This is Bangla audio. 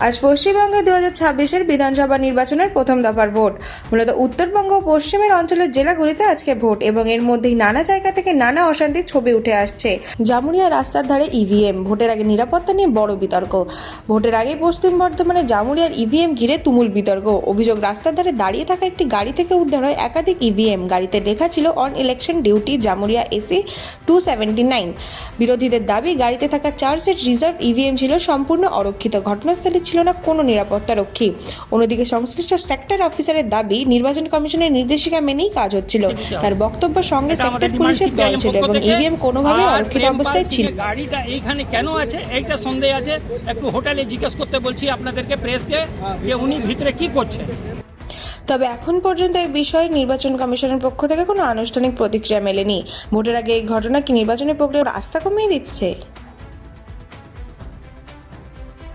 আজ পশ্চিমবঙ্গে 2026-এর বিধানসভা নির্বাচনের প্রথম দফার ভোট। মূলত উত্তরবঙ্গ ও পশ্চিমের অঞ্চলের জেলাগুলিতে আজকে ভোট এবং এর মধ্যেই নানা জায়গা থেকে নানা অশান্তির ছবি উঠে আসছে। জামুরিয়া রাস্তার ধারে ইভিএম, ভোটের আগে নিরাপত্তা নিয়ে বড় বিতর্ক। ভোটের আগে পশ্চিম বর্ধমানে জামুরিয়ার ইভিএম ঘিরে তুমুল বিতর্ক। অভিযোগ, রাস্তার ধারে দাঁড়িয়ে থাকা একটি গাড়ি থেকে উদ্ধার হয় একাধিক ইভিএম। গাড়িতে লেখা ছিল on election duty Jamuria AC 279। বিরোধীদের দাবি, গাড়িতে থাকা 4 সেট রিজার্ভ ইভিএম ছিল সম্পূর্ণ অরক্ষিত। ঘটনাস্থলে ছিল না কোনো নিরাপত্তা রক্ষী। অন্যদিকে সংশ্লিষ্ট সেক্টর অফিসারের দাবি, নির্বাচন কমিশনের নির্দেশিকা মেনেই কাজ হচ্ছিল। তার বক্তব্য, সঙ্গে সেক্টর পুলিশের দল ছিল এবং ইভিএম কোনোভাবে অরক্ষিত অবস্থায় ছিল। গাড়িটা এইখানে কেন আছে এইটা সন্দেহ আছে। একটু হোটেলে জিজ্ঞেস করতে বলছি আপনাদেরকে, প্রেসকে, যে উনি ভিতরে কি করছেন। তবে এখন পর্যন্ত এই বিষয়ে নির্বাচন কমিশনের পক্ষ থেকে কোনো আনুষ্ঠানিক প্রতিক্রিয়া মেলেনি। ভোটের আগে এই ঘটনা কি নির্বাচনী প্রক্রিয়ার আস্থা কমিয়ে দিচ্ছে?